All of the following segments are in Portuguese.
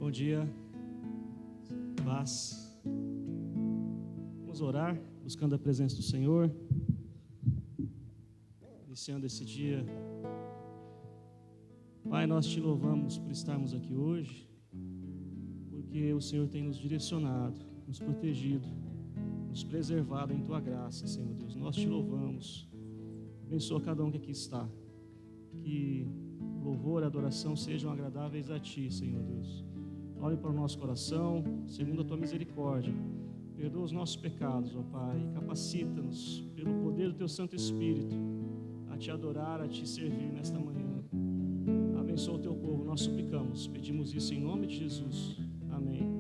Bom dia, paz. Vamos orar, buscando a presença do Senhor, iniciando esse dia. Pai, nós te louvamos por estarmos aqui hoje, porque o Senhor tem nos direcionado, nos protegido, nos preservado em Tua graça, Senhor Deus. Nós te louvamos. Abençoa cada um que aqui está, que o louvor e a adoração sejam agradáveis a Ti, Senhor Deus. Olhe para o nosso coração, segundo a Tua misericórdia. Perdoa os nossos pecados, ó Pai, e capacita-nos pelo poder do Teu Santo Espírito a Te adorar, a Te servir nesta manhã. Abençoa o Teu povo, nós suplicamos, pedimos isso em nome de Jesus. Amém.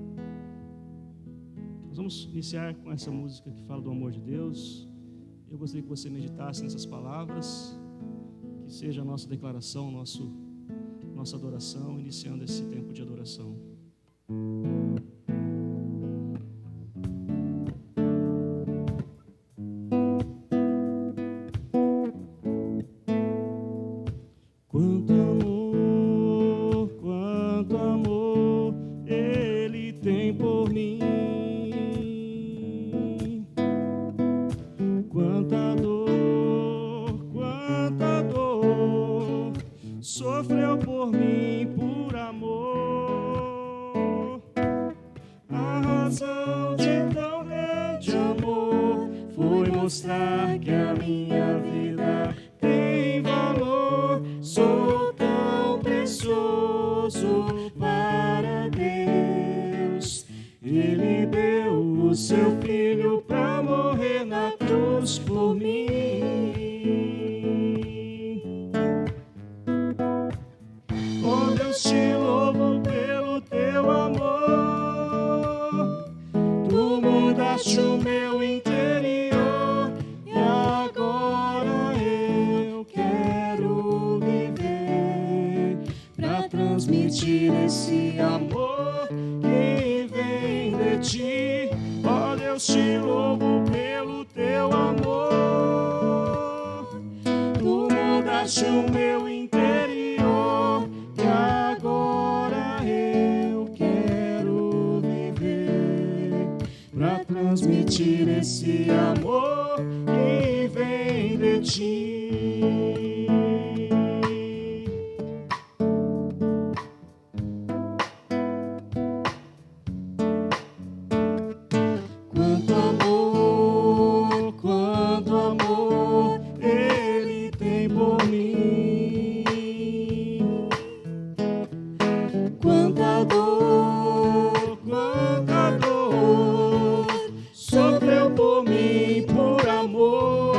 Nós vamos iniciar com essa música que fala do amor de Deus. Eu gostaria que você meditasse nessas palavras, que seja a nossa declaração, nossa adoração, iniciando esse tempo de adoração. Quanto amor Ele tem por mim. Quanta dor sofreu por mim por amor. A razão de tão grande amor foi mostrar que a minha vida tem valor. Sou tão precioso para Deus. Ele deu o seu filho para morrer na cruz por mim. Oh Deus, te louvo pelo teu amor. Tu mudaste o meu interior e agora eu quero viver para transmitir esse amor que vem de ti. Oh Deus, te louvo pelo teu amor. Tu mudaste o meu interior e agora eu quero viver para transmitir esse amor que vem de ti. Quanto amor Ele tem por mim. Quanta dor sofreu por mim por amor.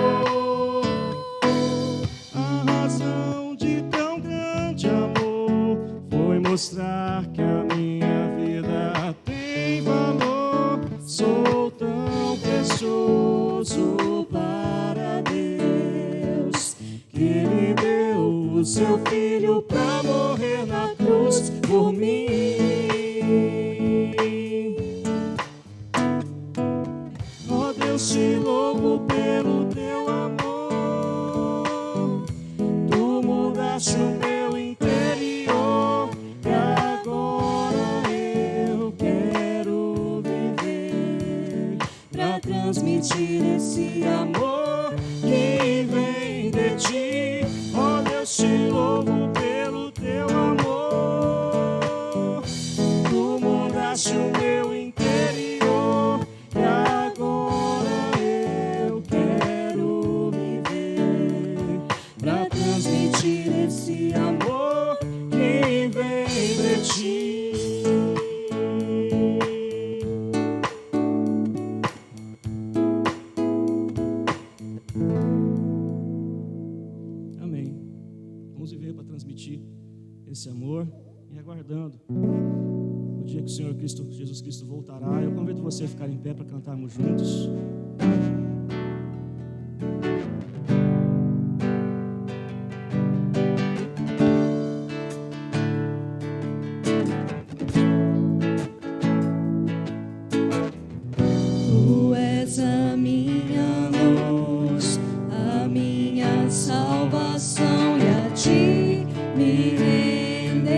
A razão de tão grande amor foi mostrar que a minha vida tem valor. Sou tão precioso para Deus, que Ele deu o seu filho para morrer na cruz por mim. Oh Deus, te louvo pelo teu amor. Tu mudaste o meu interior e agora eu quero viver para transmitir esse amor que vem de ti. Oh Deus, te louvo pelo teu amor. Tu mudaste o meu interior e agora eu quero viver para transmitir esse amor que vem de ti. Amém. Vamos viver para transmitir esse amor e aguardando o dia que o Senhor Jesus Cristo voltará. Eu convido você a ficar em pé para cantarmos juntos. Tu és a minha luz, a minha salvação, e a ti me renderei.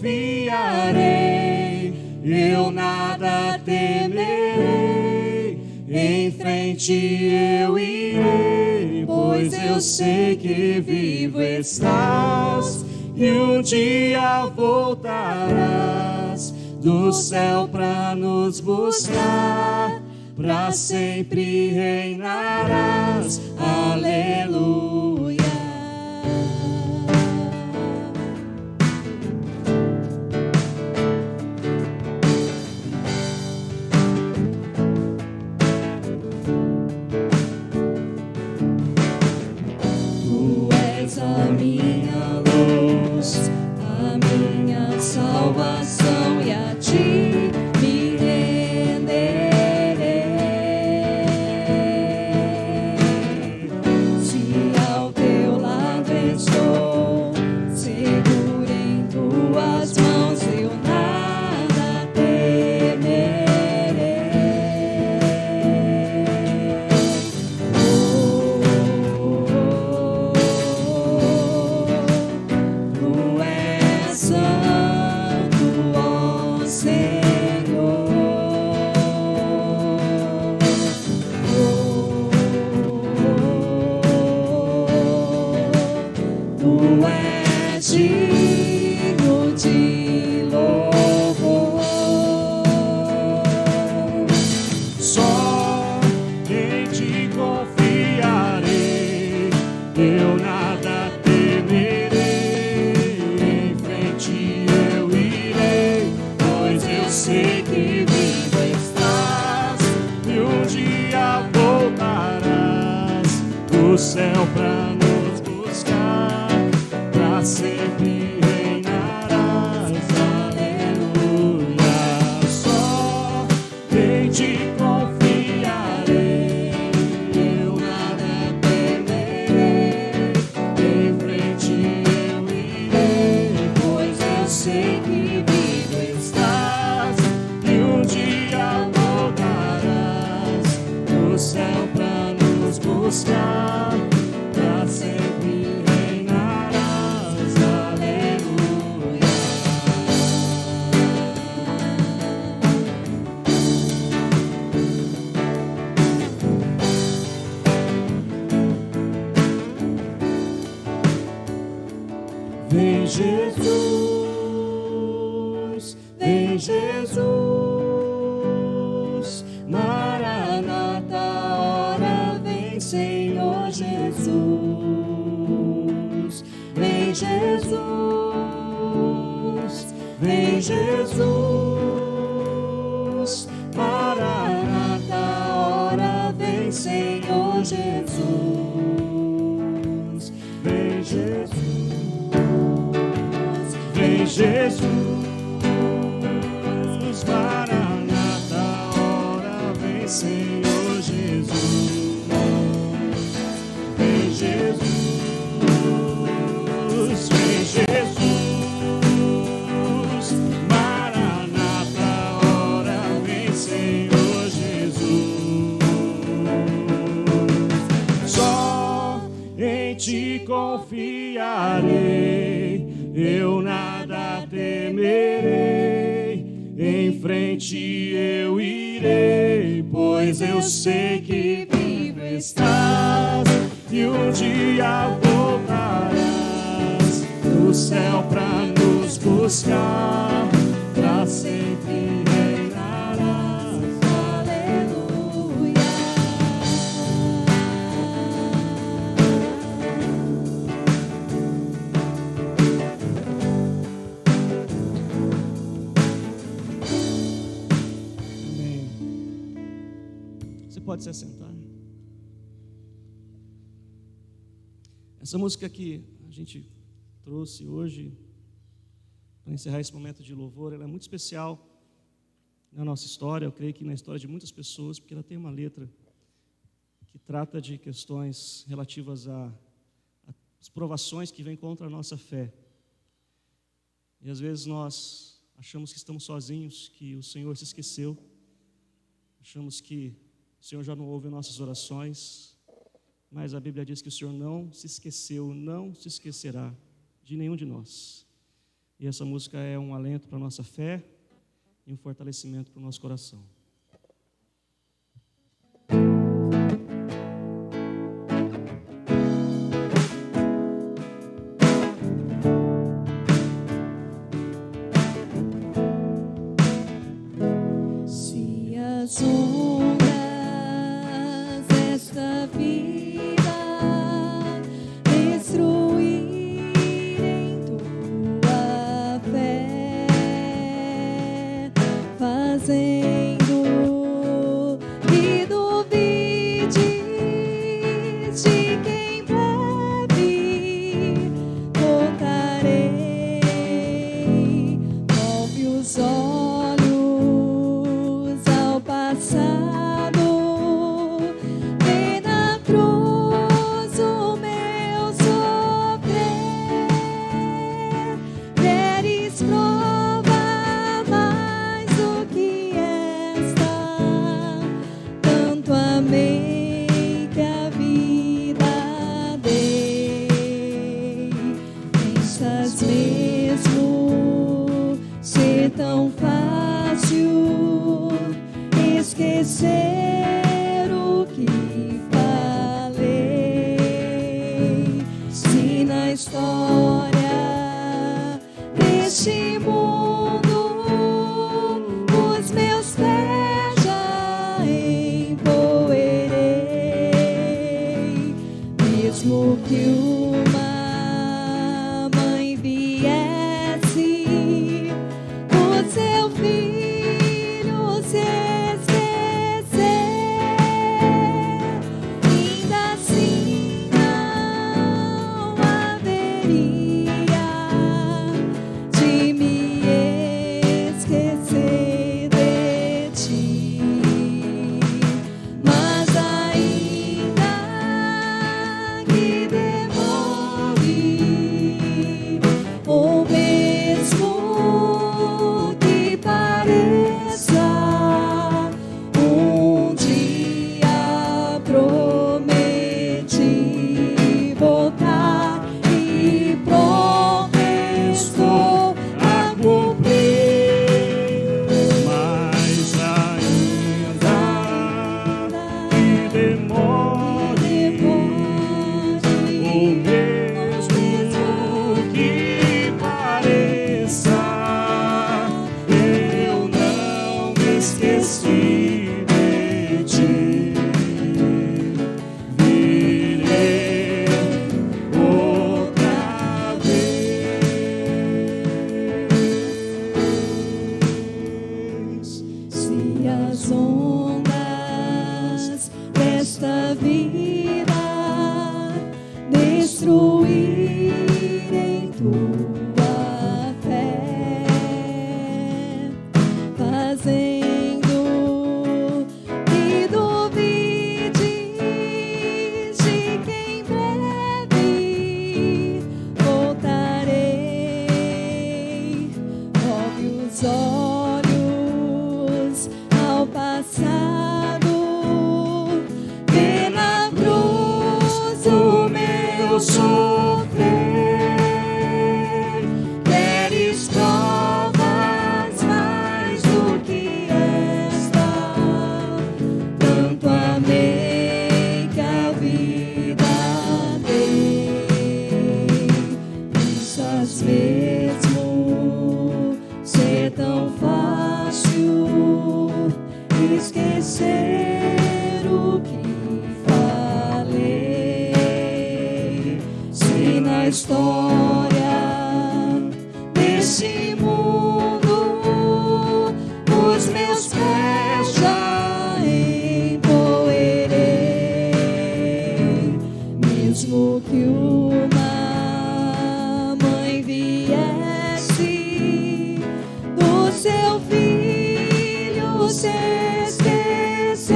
confiarei, eu nada temerei, em frente eu irei, pois eu sei que vivo estás, e um dia voltarás do céu pra nos buscar, pra sempre reinarás, aleluia. Tu és a minha luz, a minha salvação, e a ti me renderei. Se ao teu lado estou, seguro em tuas mãos, eu nada temerei. Tu és santo, ó Senhor. Tu és digno de louvor. Só em ti confiarei, eu nada temerei, em frente eu irei, pois eu sei que vivo estás, e um dia voltarás do céu pra nos buscar, pra sempre reinarás, aleluia. Só em ti confiarei, eu nada temerei, em frente eu irei, pois eu sei que vivo estás, e um dia voltarás do céu pra nos buscar, pra sempre reinarás, aleluia. Vem Jesus, vem Jesus, Maranata, hora vem Senhor Jesus. Vem Jesus, vem Jesus, Maranata, hora vem Senhor Jesus. Vem Jesus, vem Jesus, Maranata, hora vem Senhor Jesus. Vem Jesus, vem Jesus, Maranata, hora vem Senhor Jesus. Só em ti confiarei, eu nada temerei, em frente eu irei, pois eu sei que vivo estás, e um dia voltarás do céu pra nos buscar, pra sempre reinarás, aleluia. Amém. Você pode se assentar. Essa música que a gente trouxe hoje para encerrar esse momento de louvor, ela é muito especial na nossa história, eu creio que na história de muitas pessoas, porque ela tem uma letra que trata de questões relativas às provações que vêm contra a nossa fé. E às vezes nós achamos que estamos sozinhos, que o Senhor se esqueceu, achamos que o Senhor já não ouve nossas orações, mas a Bíblia diz que o Senhor não se esqueceu, não se esquecerá de nenhum de nós. E essa música é um alento para a nossa fé e um fortalecimento para o nosso coração. Se as ondas desta vida destruírem tua fé, fazendo que duvides de quem breve voltarei, volve os olhos ao passado, vê na cruz o meu sofrer, queres provar mais do que esta, tanto amei que a vida dei. Pensas mesmo ser tão fácil esquecer o que falei? Se na história deste mundo os meus pés já empoeirei, mesmo que uma mãe viesse o seu filho se esquecer, ainda assim não haveria de me esquecer de ti. Mas ainda que demore, ou mesmo que pareça, um dia prometi voltar e pronto estou a cumprir. Mas ainda que demore, ou mesmo que pareça, eu não me esqueci de ti. Virei outra vez. Se as ondas desta vida destruírem tua fé, fazendo que duvides de quem breve voltarei, volve os olhos ao passado, vê na cruz o meu sofrer, queres provas mais do que esta, tanto amei que a vida dei. Pensas mesmo ser tão fácil esquecer o que falei? Se na história desse mundo os meus pés já empoeirei, mesmo que uma mãe viesse do seu filho se esquecer,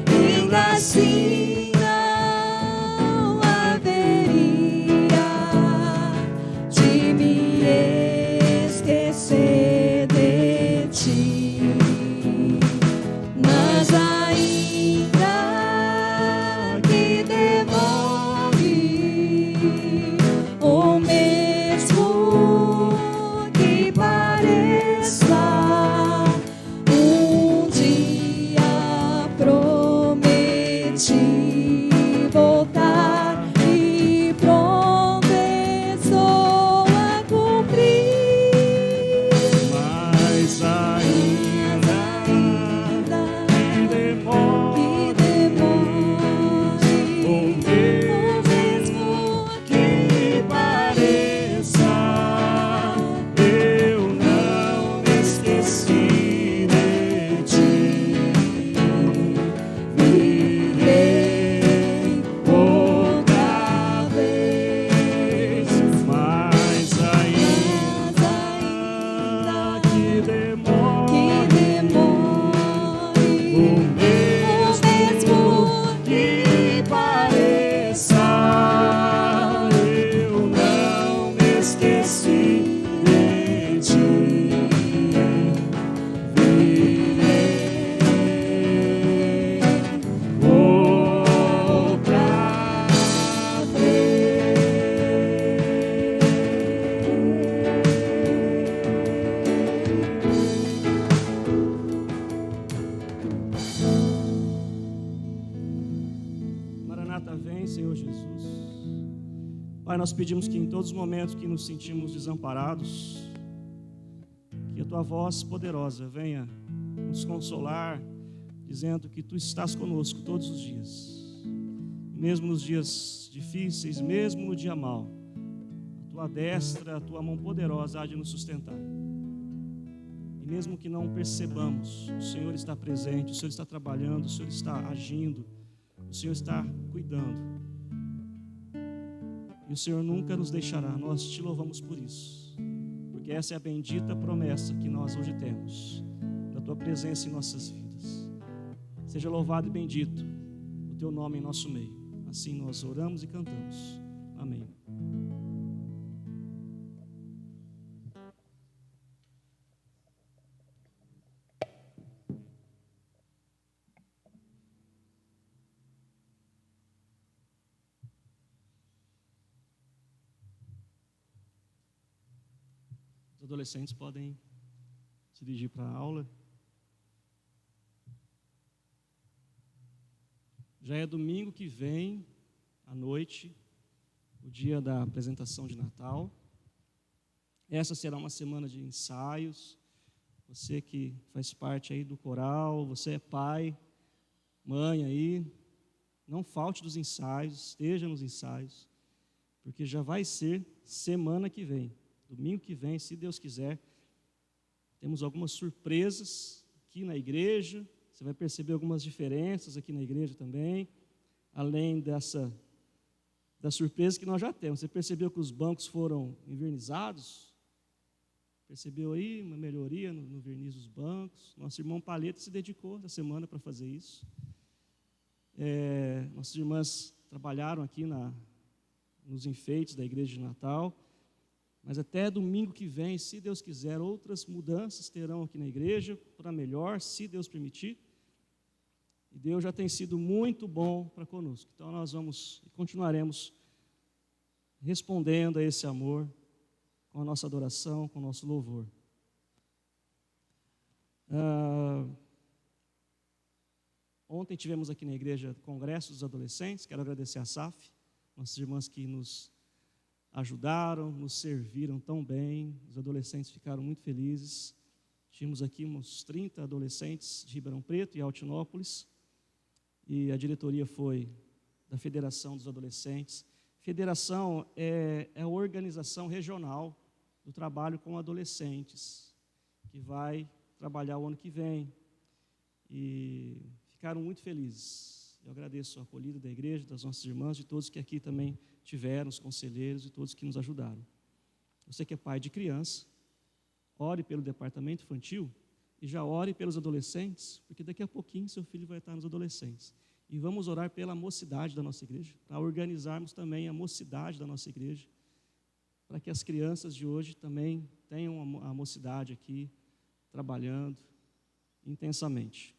ainda assim não haveria de me esquecer de ti. Mas ainda que demore, ou mesmo Maranata, vem, Senhor Jesus. Pai, nós pedimos que em todos os momentos que nos sentimos desamparados, que a Tua voz poderosa venha nos consolar, dizendo que Tu estás conosco todos os dias. Mesmo nos dias difíceis, mesmo no dia mau, a Tua destra, a Tua mão poderosa há de nos sustentar. E mesmo que não percebamos, o Senhor está presente, o Senhor está trabalhando, o Senhor está agindo, o Senhor está cuidando. E o Senhor nunca nos deixará. Nós Te louvamos por isso, porque essa é a bendita promessa que nós hoje temos, da Tua presença em nossas vidas. Seja louvado e bendito o Teu nome em nosso meio. Assim nós oramos e cantamos. Amém. Os adolescentes podem se dirigir para a aula. Já é domingo que vem, à noite, o dia da apresentação de Natal. Essa será uma semana de ensaios. Você que faz parte aí do coral, você é pai, mãe aí, não falte dos ensaios, esteja nos ensaios, porque já vai ser semana que vem. Domingo que vem, se Deus quiser, temos algumas surpresas aqui na igreja. Você vai perceber algumas diferenças aqui na igreja também, além da surpresa que nós já temos. Você percebeu que os bancos foram envernizados? Percebeu aí uma melhoria no verniz dos bancos? Nosso irmão Paleta se dedicou essa semana para fazer isso. Nossas irmãs trabalharam aqui nos enfeites da igreja de Natal. Mas até domingo que vem, se Deus quiser, outras mudanças terão aqui na igreja, para melhor, se Deus permitir. E Deus já tem sido muito bom para conosco. Então nós vamos e continuaremos respondendo a esse amor com a nossa adoração, com o nosso louvor. Ontem tivemos aqui na igreja o Congresso dos Adolescentes. Quero agradecer a SAF, nossas irmãs que nos ajudaram, nos serviram tão bem. Os adolescentes ficaram muito felizes. Tínhamos aqui uns 30 adolescentes de Ribeirão Preto e Altinópolis. E a diretoria foi da Federação dos Adolescentes. Federação é a organização regional do trabalho com adolescentes, que vai trabalhar o ano que vem. E ficaram muito felizes. Eu agradeço a acolhida da igreja, das nossas irmãs, de todos que aqui também tiveram, os conselheiros e todos que nos ajudaram. Você que é pai de criança, ore pelo departamento infantil e já ore pelos adolescentes, porque daqui a pouquinho seu filho vai estar nos adolescentes. E vamos orar pela mocidade da nossa igreja, para organizarmos também a mocidade da nossa igreja, para que as crianças de hoje também tenham a mocidade aqui, trabalhando intensamente.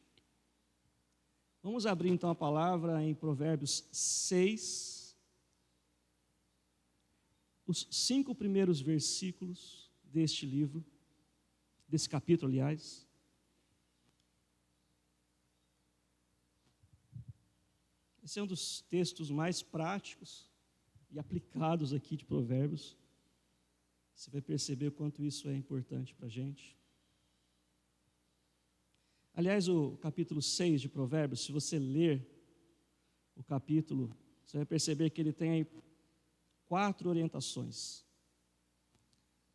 Vamos abrir então a palavra em Provérbios 6, os 5 primeiros versículos deste livro, desse capítulo, aliás. Esse é um dos textos mais práticos e aplicados aqui de Provérbios. Você vai perceber o quanto isso é importante para a gente. Aliás, o capítulo 6 de Provérbios, se você ler o capítulo, você vai perceber que ele tem aí 4 orientações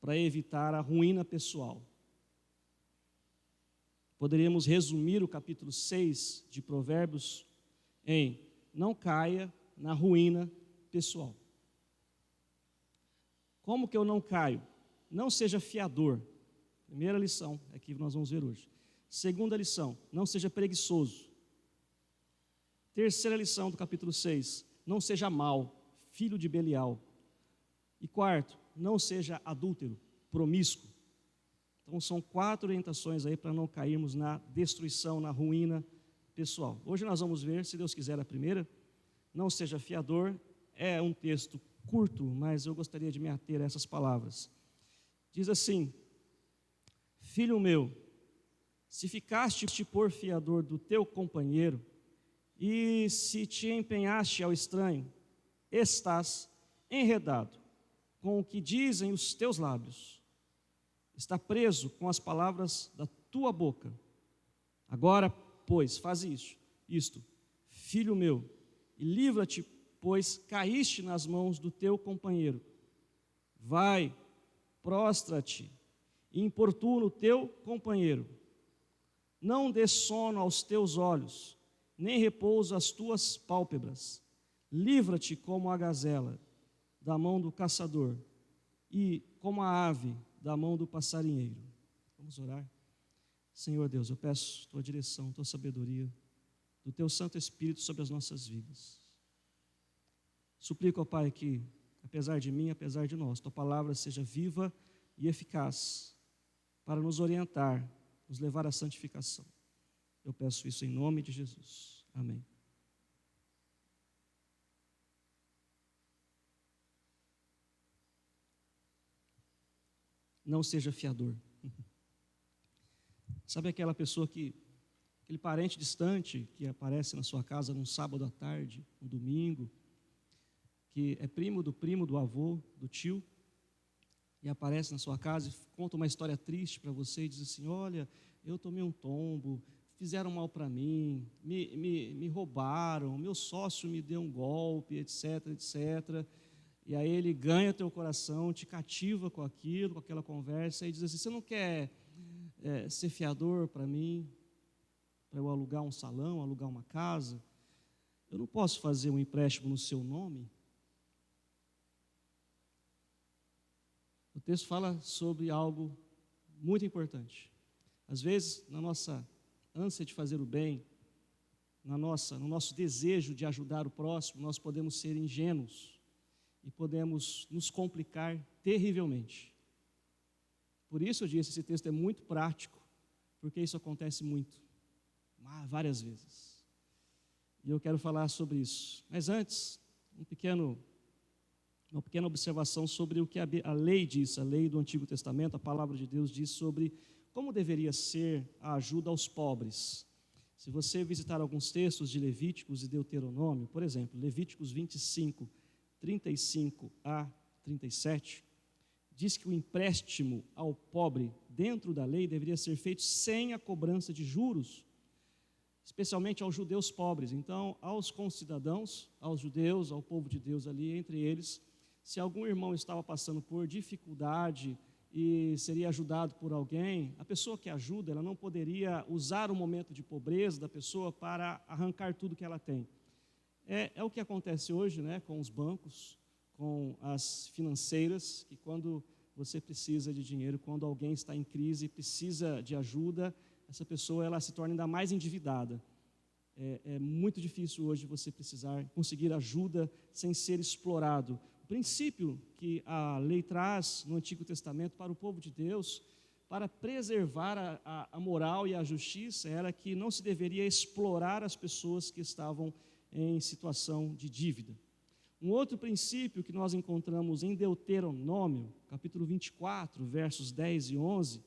para evitar a ruína pessoal. Poderíamos resumir o capítulo 6 de Provérbios em: não caia na ruína pessoal. Como que eu não caio? Não seja fiador. Primeira lição é que nós vamos ver hoje. Segunda lição, não seja preguiçoso. Terceira lição do capítulo 6, não seja mau, filho de Belial. E quarto, não seja adúltero, promíscuo. Então são 4 orientações aí para não cairmos na destruição, na ruína pessoal. Hoje nós vamos ver, se Deus quiser, a primeira. Não seja fiador. É um texto curto, mas eu gostaria de me ater a essas palavras. Diz assim: filho meu, se ficaste por fiador do teu companheiro, E se te empenhaste ao estranho, estás enredado com o que dizem os teus lábios, está preso com as palavras da tua boca. Agora, pois, faz isto, filho meu, e livra-te, pois caíste nas mãos do teu companheiro. Vai, prostra-te e importuna o teu companheiro. Não dê sono aos teus olhos, nem repouso às tuas pálpebras. Livra-te como a gazela da mão do caçador e como a ave da mão do passarinheiro. Vamos orar. Senhor Deus, eu peço tua direção, tua sabedoria, do teu Santo Espírito sobre as nossas vidas. Suplico, ó Pai, que, apesar de mim, apesar de nós, tua palavra seja viva e eficaz para nos orientar, nos levar à santificação. Eu peço isso em nome de Jesus. Amém. Não seja fiador. Sabe aquela pessoa aquele parente distante que aparece na sua casa num sábado à tarde, um domingo, que é primo do avô, do tio, e aparece na sua casa e conta uma história triste para você e diz assim: olha, eu tomei um tombo, fizeram mal para mim, me roubaram, meu sócio me deu um golpe, etc, etc. E aí ele ganha teu coração, te cativa com aquilo, com aquela conversa, e diz assim: você não quer ser fiador para mim, para eu alugar um salão, alugar uma casa? Eu não posso fazer um empréstimo no seu nome? O texto fala sobre algo muito importante. Às vezes, na nossa ânsia de fazer o bem, no nosso desejo de ajudar o próximo, nós podemos ser ingênuos e podemos nos complicar terrivelmente. Por isso eu disse, esse texto é muito prático, porque isso acontece muito, várias vezes. E eu quero falar sobre isso. Mas antes, uma pequena observação sobre o que a lei diz, a lei do Antigo Testamento, a palavra de Deus diz sobre como deveria ser a ajuda aos pobres. Se você visitar alguns textos de Levíticos e Deuteronômio, por exemplo, Levíticos 25, 35 a 37, diz que o empréstimo ao pobre dentro da lei deveria ser feito sem a cobrança de juros, especialmente aos judeus pobres. Então, aos concidadãos, aos judeus, ao povo de Deus ali, entre eles, se algum irmão estava passando por dificuldade e seria ajudado por alguém, a pessoa que ajuda, ela não poderia usar o momento de pobreza da pessoa para arrancar tudo que ela tem. É o que acontece hoje, né, com os bancos, com as financeiras, que quando você precisa de dinheiro, quando alguém está em crise e precisa de ajuda, essa pessoa ela se torna ainda mais endividada. É muito difícil hoje você conseguir ajuda sem ser explorado. O princípio que a lei traz no Antigo Testamento para o povo de Deus, para preservar a moral e a justiça, era que não se deveria explorar as pessoas que estavam em situação de dívida. Um outro princípio que nós encontramos em Deuteronômio, capítulo 24, versos 10 e 11,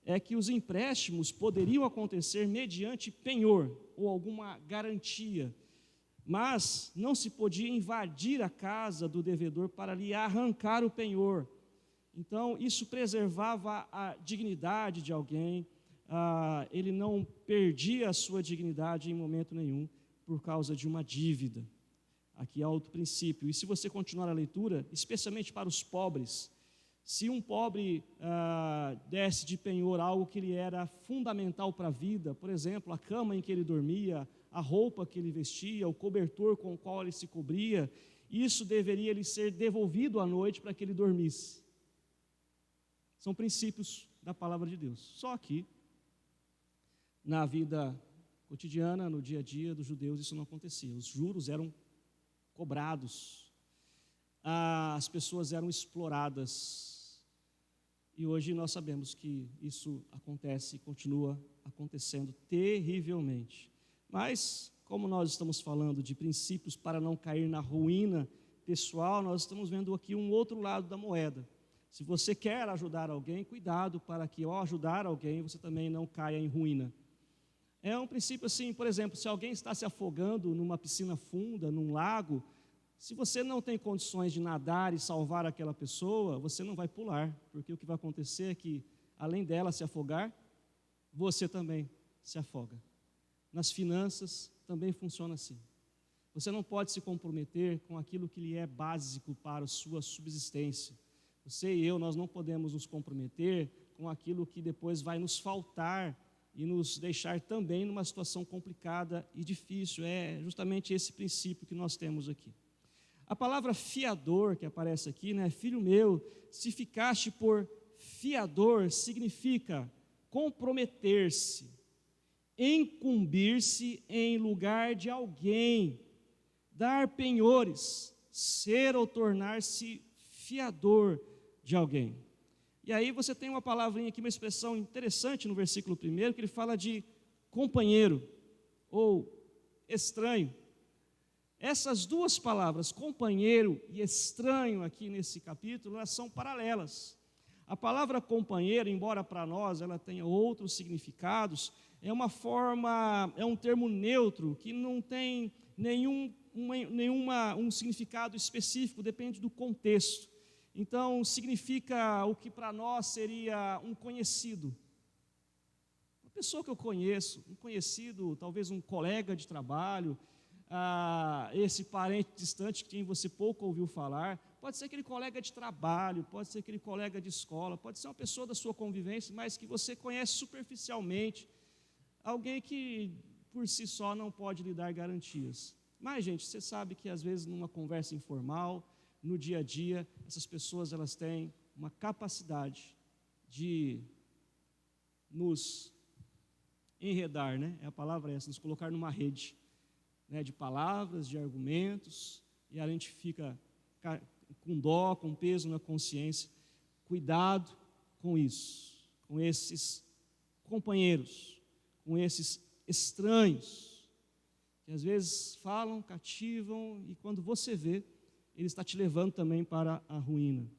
é que os empréstimos poderiam acontecer mediante penhor ou alguma garantia, mas não se podia invadir a casa do devedor para lhe arrancar o penhor. Então, isso preservava a dignidade de alguém, ele não perdia a sua dignidade em momento nenhum por causa de uma dívida. Aqui há outro princípio. E se você continuar a leitura, especialmente para os pobres, se um pobre desse de penhor algo que lhe era fundamental para a vida, por exemplo, a cama em que ele dormia, a roupa que ele vestia, o cobertor com o qual ele se cobria, isso deveria lhe ser devolvido à noite para que ele dormisse. São princípios da palavra de Deus. Só que, na vida cotidiana, no dia a dia dos judeus, isso não acontecia. Os juros eram cobrados, as pessoas eram exploradas, e hoje nós sabemos que isso acontece e continua acontecendo terrivelmente. Mas, como nós estamos falando de princípios para não cair na ruína pessoal, nós estamos vendo aqui um outro lado da moeda. Se você quer ajudar alguém, cuidado para que ao ajudar alguém, você também não caia em ruína. É um princípio assim, por exemplo, se alguém está se afogando numa piscina funda, num lago, se você não tem condições de nadar e salvar aquela pessoa, você não vai pular, porque o que vai acontecer é que, além dela se afogar, você também se afoga. Nas finanças também funciona assim. Você não pode se comprometer com aquilo que lhe é básico para a sua subsistência. Você e eu, nós não podemos nos comprometer com aquilo que depois vai nos faltar e nos deixar também numa situação complicada e difícil. É justamente esse princípio que nós temos aqui. A palavra fiador que aparece aqui, né? Filho meu, se ficaste por fiador, significa comprometer-se, incumbir-se em lugar de alguém, dar penhores, ser ou tornar-se fiador de alguém. E aí você tem uma palavrinha aqui, uma expressão interessante no versículo 1, que ele fala de companheiro ou estranho. Essas duas palavras, companheiro e estranho, aqui nesse capítulo, elas são paralelas. A palavra companheiro, embora para nós ela tenha outros significados, é uma forma, é um termo neutro, que não tem nenhum significado específico, depende do contexto. Então, significa o que para nós seria um conhecido. Uma pessoa que eu conheço, um conhecido, talvez um colega de trabalho, esse parente distante que você pouco ouviu falar, pode ser aquele colega de trabalho, pode ser aquele colega de escola, pode ser uma pessoa da sua convivência, mas que você conhece superficialmente, alguém que por si só não pode lhe dar garantias. Mas, gente, você sabe que às vezes numa conversa informal, no dia a dia, essas pessoas elas têm uma capacidade de nos enredar, né? A palavra é essa, nos colocar numa rede, né, de palavras, de argumentos, e a gente fica com dó, com peso na consciência. Cuidado com isso, com esses companheiros, com esses estranhos, que às vezes falam, cativam, e quando você vê, ele está te levando também para a ruína.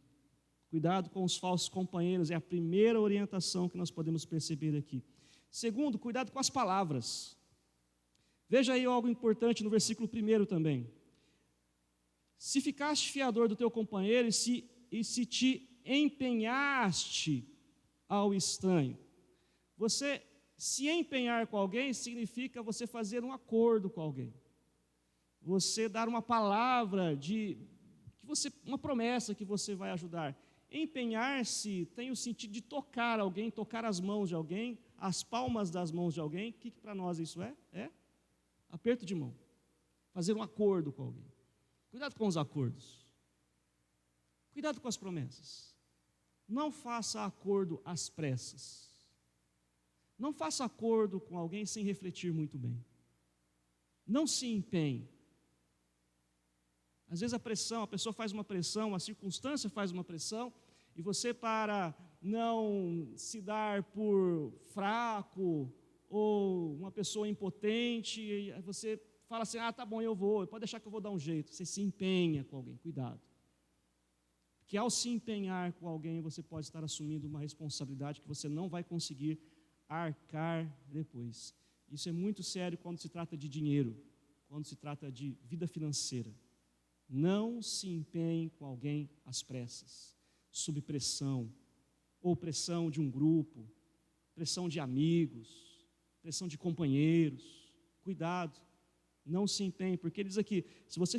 Cuidado com os falsos companheiros, é a primeira orientação que nós podemos perceber aqui. Segundo, cuidado com as palavras. Veja aí algo importante no versículo 1 também. Se ficaste fiador do teu companheiro e se te empenhaste ao estranho. Você se empenhar com alguém significa você fazer um acordo com alguém. Você dar uma palavra uma promessa que você vai ajudar. Empenhar-se tem o sentido de tocar alguém, tocar as mãos de alguém, as palmas das mãos de alguém. O que para nós isso é? É aperto de mão. Fazer um acordo com alguém. Cuidado com os acordos. Cuidado com as promessas. Não faça acordo às pressas. Não faça acordo com alguém sem refletir muito bem. Não se empenhe. Às vezes a pessoa faz uma pressão, a circunstância faz uma pressão, e você, para não se dar por fraco ou uma pessoa impotente, você fala assim, tá bom, pode deixar que eu vou dar um jeito. Você se empenha com alguém, cuidado. Porque ao se empenhar com alguém, você pode estar assumindo uma responsabilidade que você não vai conseguir arcar depois. Isso é muito sério quando se trata de dinheiro, quando se trata de vida financeira. Não se empenhe com alguém às pressas, sob pressão, ou pressão de um grupo, pressão de amigos, pressão de companheiros. Cuidado, não se empenhe, porque ele diz aqui, se você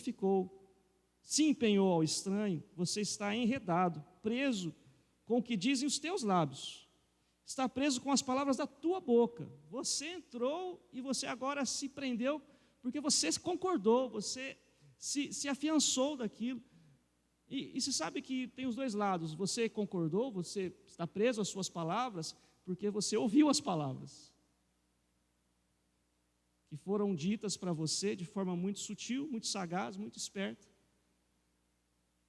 se empenhou ao estranho, você está enredado, preso com o que dizem os teus lábios, está preso com as palavras da tua boca. Você entrou e você agora se prendeu, porque você concordou, você se afiançou daquilo. E se sabe que tem os dois lados. Você concordou, você está preso às suas palavras, porque você ouviu as palavras que foram ditas para você de forma muito sutil, muito sagaz, muito esperta.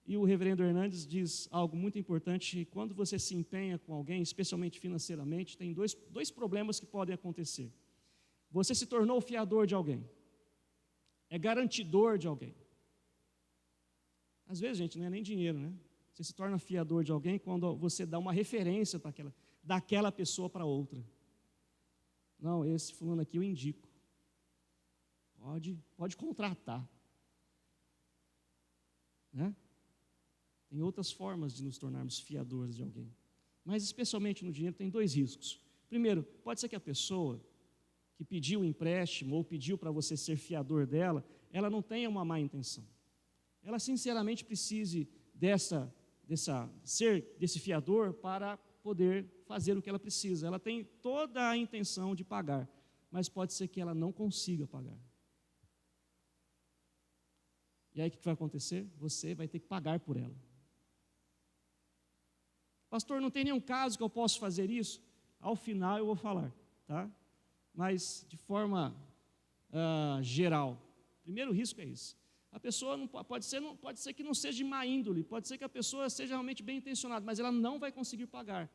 E o reverendo Hernandes diz algo muito importante: quando você se empenha com alguém, especialmente financeiramente, tem dois problemas que podem acontecer. Você se tornou fiador de alguém, é garantidor de alguém. Às vezes, gente, não é nem dinheiro, né? Você se torna fiador de alguém quando você dá uma referência daquela pessoa para outra. Não, esse fulano aqui eu indico. Pode contratar. Né? Tem outras formas de nos tornarmos fiadores de alguém. Mas, especialmente no dinheiro, tem 2 riscos. Primeiro, pode ser que a pessoa que pediu o empréstimo ou pediu para você ser fiador dela, ela não tenha uma má intenção. Ela, sinceramente, precise desse fiador para poder fazer o que ela precisa. Ela tem toda a intenção de pagar, mas pode ser que ela não consiga pagar. E aí o que vai acontecer? Você vai ter que pagar por ela. Pastor, não tem nenhum caso que eu possa fazer isso? Ao final eu vou falar, tá? Mas de forma geral, primeiro risco é esse. A pessoa pode ser que não seja de má índole, pode ser que a pessoa seja realmente bem intencionada, mas ela não vai conseguir pagar.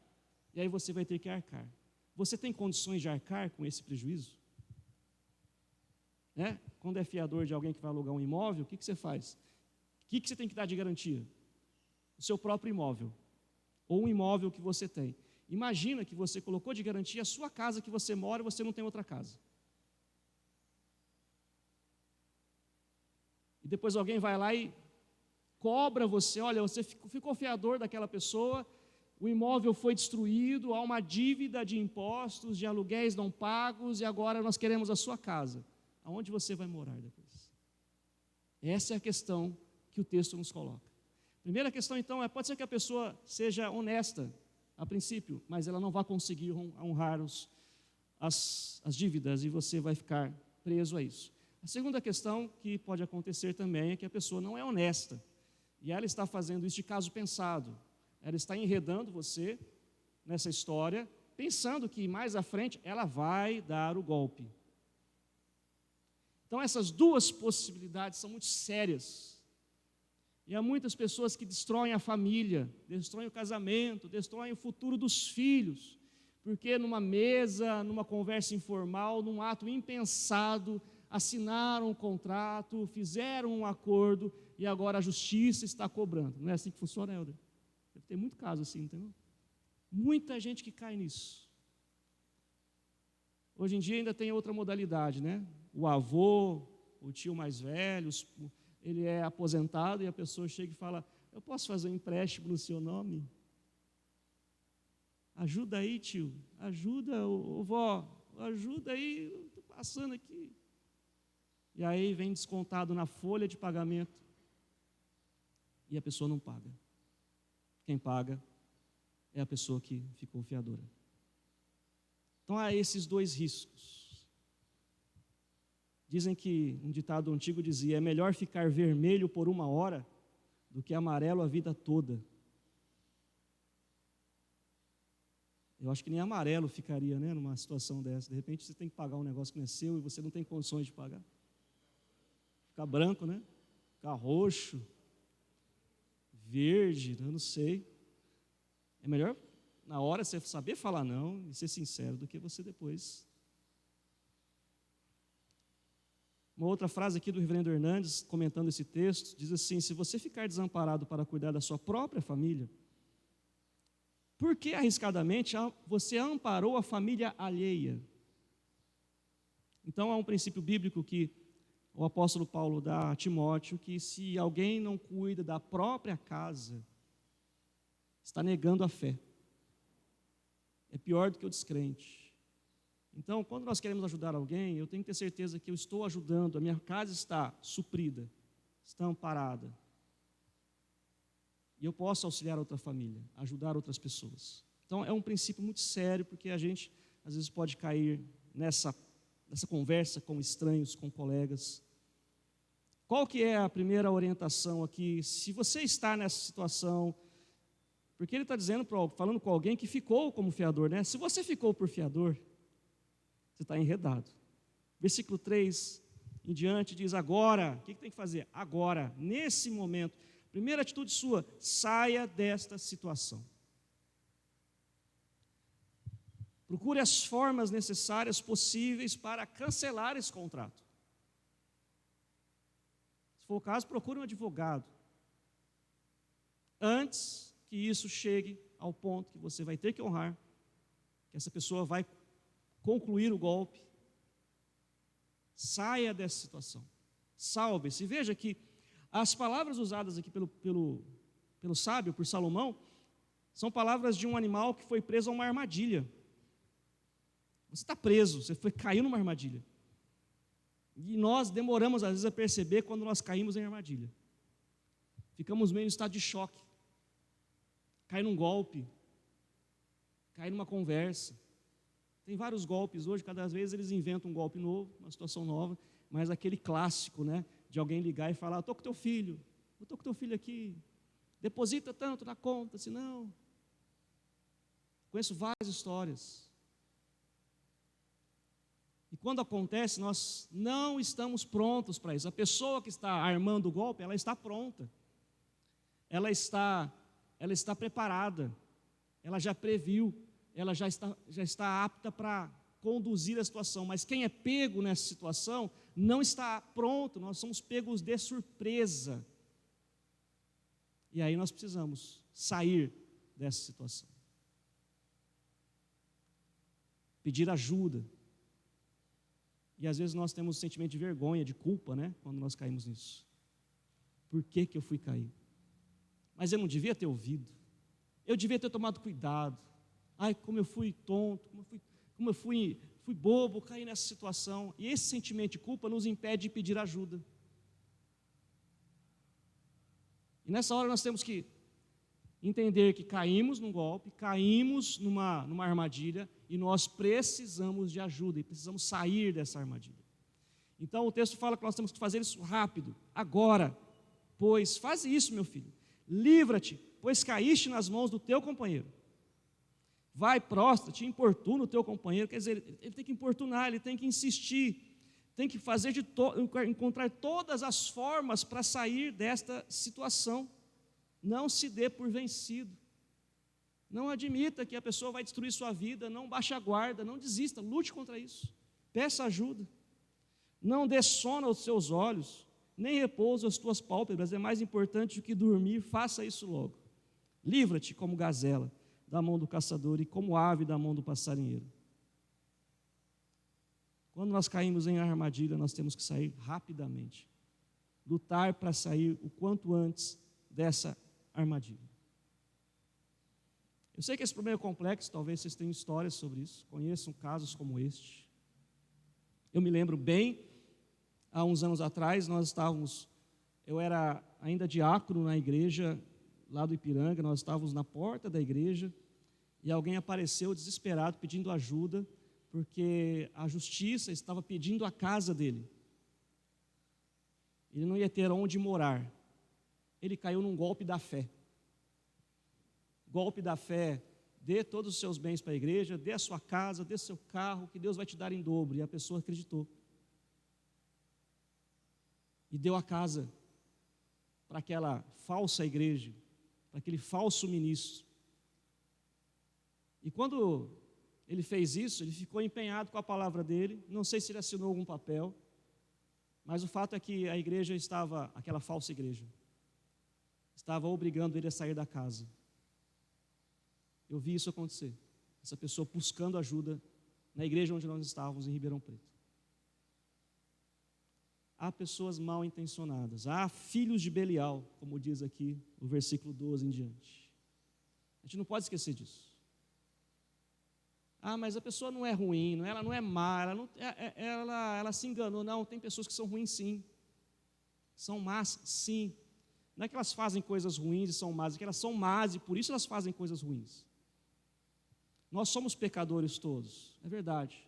E aí você vai ter que arcar. Você tem condições de arcar com esse prejuízo? Né? Quando é fiador de alguém que vai alugar um imóvel, o que você faz? O que você tem que dar de garantia? O seu próprio imóvel, ou um imóvel que você tem. Imagina que você colocou de garantia a sua casa que você mora e você não tem outra casa. E depois alguém vai lá e cobra você, olha, você ficou fiador daquela pessoa, o imóvel foi destruído, há uma dívida de impostos, de aluguéis não pagos, e agora nós queremos a sua casa. Aonde você vai morar depois? Essa é a questão que o texto nos coloca. Primeira questão, então, pode ser que a pessoa seja honesta a princípio, mas ela não vai conseguir honrar as dívidas e você vai ficar preso a isso. A segunda questão que pode acontecer também é que a pessoa não é honesta e ela está fazendo isso de caso pensado. Ela está enredando você nessa história, pensando que mais à frente ela vai dar o golpe. Então essas 2 possibilidades são muito sérias. E há muitas pessoas que destroem a família, destroem o casamento, destroem o futuro dos filhos, porque numa mesa, numa conversa informal, num ato impensado, assinaram um contrato, fizeram um acordo e agora a justiça está cobrando. Não é assim que funciona, Helder? Deve ter muito caso assim, entendeu? Muita gente que cai nisso. Hoje em dia ainda tem outra modalidade, né? O avô, o tio mais velho, ele é aposentado e a pessoa chega e fala, eu posso fazer um empréstimo no seu nome? Ajuda aí, tio, ajuda, vó, ajuda aí, estou passando aqui. E aí vem descontado na folha de pagamento e a pessoa não paga. Quem paga é a pessoa que ficou fiadora. Então há esses 2 riscos. Dizem que um ditado antigo dizia, é melhor ficar vermelho por 1 hora do que amarelo a vida toda. Eu acho que nem amarelo ficaria, né, numa situação dessa. De repente você tem que pagar um negócio que não é seu e você não tem condições de pagar. Ficar branco, né? Ficar roxo, verde, eu não sei. É melhor na hora você saber falar não e ser sincero do que você depois. Uma outra frase aqui do reverendo Hernandes, comentando esse texto, diz assim, se você ficar desamparado para cuidar da sua própria família, por que arriscadamente você amparou a família alheia? Então há um princípio bíblico que o apóstolo Paulo dá a Timóteo, que se alguém não cuida da própria casa, está negando a fé. É pior do que o descrente. Então, quando nós queremos ajudar alguém, eu tenho que ter certeza que eu estou ajudando, a minha casa está suprida, está amparada. E eu posso auxiliar outra família, ajudar outras pessoas. Então, é um princípio muito sério, porque a gente, às vezes, pode cair nessa conversa com estranhos, com colegas. Qual que é a primeira orientação aqui? Se você está nessa situação, porque ele está dizendo, falando com alguém que ficou como fiador, né? Se você ficou por fiador, você está enredado. Versículo 3 em diante diz, agora, o que tem que fazer? Agora, nesse momento, primeira atitude sua, saia desta situação. Procure as formas necessárias possíveis para cancelar esse contrato. Se for o caso, procure um advogado. Antes que isso chegue ao ponto que você vai ter que honrar, que essa pessoa vai concluir o golpe. Saia dessa situação. Salve-se. Veja que as palavras usadas aqui pelo sábio, por Salomão, são palavras de um animal que foi preso a uma armadilha. Você está preso, você caiu numa armadilha. E nós demoramos, às vezes, a perceber quando nós caímos em armadilha. Ficamos meio em estado de choque. Cai num golpe, cai numa conversa. Tem vários golpes hoje, cada vez eles inventam um golpe novo, uma situação nova, mas aquele clássico, né, de alguém ligar e falar: estou com teu filho, eu estou com teu filho aqui, deposita tanto na conta, senão. Conheço várias histórias. E quando acontece, nós não estamos prontos para isso. A pessoa que está armando o golpe, ela está pronta. Ela está preparada. Ela já previu. Ela já está apta para conduzir a situação. Mas quem é pego nessa situação não está pronto. Nós somos pegos de surpresa. E aí nós precisamos sair dessa situação. Pedir ajuda. E às vezes nós temos um sentimento de vergonha, de culpa, né? Quando nós caímos nisso. Por que eu fui cair? Mas eu não devia ter ouvido. Eu devia ter tomado cuidado. Ai, como eu fui tonto, como eu fui bobo, caí nessa situação. E esse sentimento de culpa nos impede de pedir ajuda. E nessa hora nós temos que entender que caímos num golpe, caímos numa armadilha, e nós precisamos de ajuda, e precisamos sair dessa armadilha. Então o texto fala que nós temos que fazer isso rápido, agora. Pois, faz isso, meu filho, livra-te, pois caíste nas mãos do teu companheiro. Vai, prostra-te, importuna o teu companheiro. Quer dizer, ele tem que importunar, ele tem que insistir, tem que fazer encontrar todas as formas para sair desta situação. Não se dê por vencido. Não admita que a pessoa vai destruir sua vida. Não baixe a guarda, não desista, lute contra isso. Peça ajuda. Não dê sono aos seus olhos, nem repouso às tuas pálpebras. É mais importante do que dormir, faça isso logo. Livra-te como gazela da mão do caçador e como ave da mão do passarinheiro. Quando nós caímos em armadilha, nós temos que sair rapidamente. Lutar para sair o quanto antes dessa armadilha. Eu sei que esse problema é complexo, talvez vocês tenham histórias sobre isso, conheçam casos como este. Eu me lembro bem, há uns anos atrás, eu era ainda diácono na igreja lá do Ipiranga, nós estávamos na porta da igreja, e alguém apareceu desesperado pedindo ajuda, porque a justiça estava pedindo a casa dele. Ele não ia ter onde morar. Ele caiu num golpe da fé. Golpe da fé: dê todos os seus bens para a igreja, dê a sua casa, dê seu carro, que Deus vai te dar em dobro. E a pessoa acreditou. E deu a casa para aquela falsa igreja, para aquele falso ministro. E quando ele fez isso, ele ficou empenhado com a palavra dele. Não sei se ele assinou algum papel, mas o fato é que a igreja aquela falsa igreja, estava obrigando ele a sair da casa. Eu vi isso acontecer. Essa pessoa buscando ajuda na igreja onde nós estávamos, em Ribeirão Preto. Há pessoas mal intencionadas, há filhos de Belial, como diz aqui o versículo 12 em diante. A gente não pode esquecer disso. Ah, mas a pessoa não é ruim, ela não é má, ela se enganou. Não, tem pessoas que são ruins sim. São más sim. Não é que elas fazem coisas ruins e são más, é que elas são más e por isso elas fazem coisas ruins. Nós somos pecadores todos, é verdade.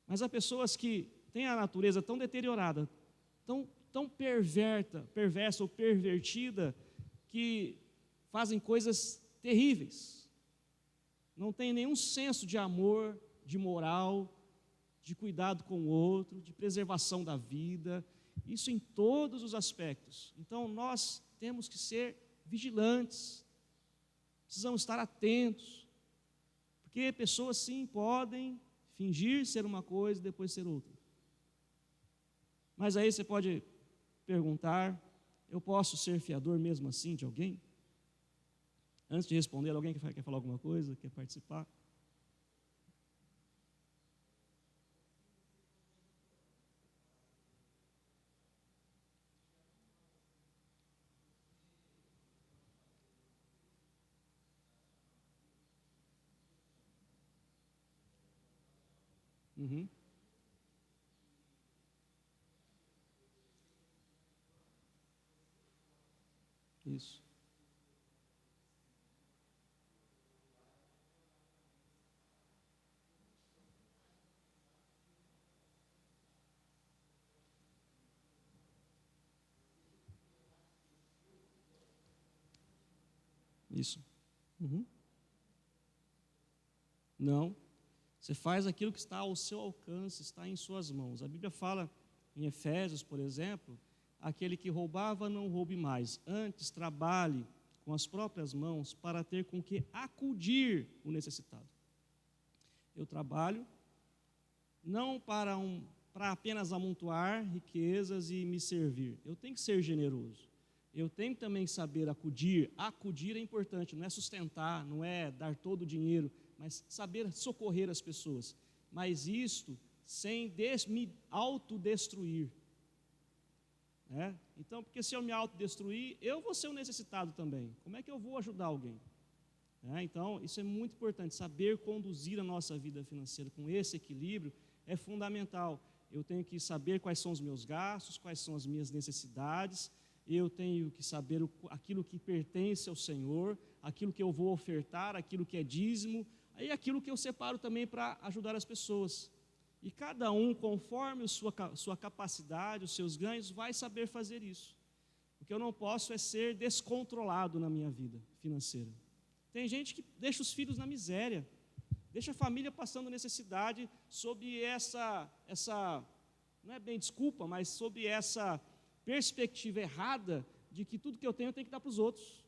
Mas há pessoas que têm a natureza tão deteriorada, tão perversa ou pervertida, que fazem coisas terríveis. Não tem nenhum senso de amor, de moral, de cuidado com o outro, de preservação da vida, isso em todos os aspectos. Então nós temos que ser vigilantes, precisamos estar atentos, porque pessoas sim podem fingir ser uma coisa e depois ser outra. Mas aí você pode perguntar: eu posso ser fiador mesmo assim de alguém? Antes de responder, alguém que quer falar alguma coisa, quer participar? Uhum. Isso. Isso. Uhum. Não. Você faz aquilo que está ao seu alcance, está em suas mãos. A Bíblia fala em Efésios, por exemplo, aquele que roubava não roube mais, antes trabalhe com as próprias mãos para ter com que acudir o necessitado. Eu trabalho não para apenas amontoar riquezas e me servir. Eu tenho que ser generoso. Eu tenho também que saber acudir. Acudir é importante, não é sustentar, não é dar todo o dinheiro, mas saber socorrer as pessoas. Mas isto sem me autodestruir. Então, porque se eu me autodestruir, eu vou ser um necessitado também. Como é que eu vou ajudar alguém? Então, isso é muito importante. Saber conduzir a nossa vida financeira com esse equilíbrio é fundamental. Eu tenho que saber quais são os meus gastos, quais são as minhas necessidades. Eu tenho que saber aquilo que pertence ao Senhor, aquilo que eu vou ofertar, aquilo que é dízimo, e aquilo que eu separo também para ajudar as pessoas. E cada um, conforme a sua capacidade, os seus ganhos, vai saber fazer isso. O que eu não posso é ser descontrolado na minha vida financeira. Tem gente que deixa os filhos na miséria, deixa a família passando necessidade sob essa não é bem desculpa, mas sob essa perspectiva errada de que tudo que eu tenho que dar para os outros.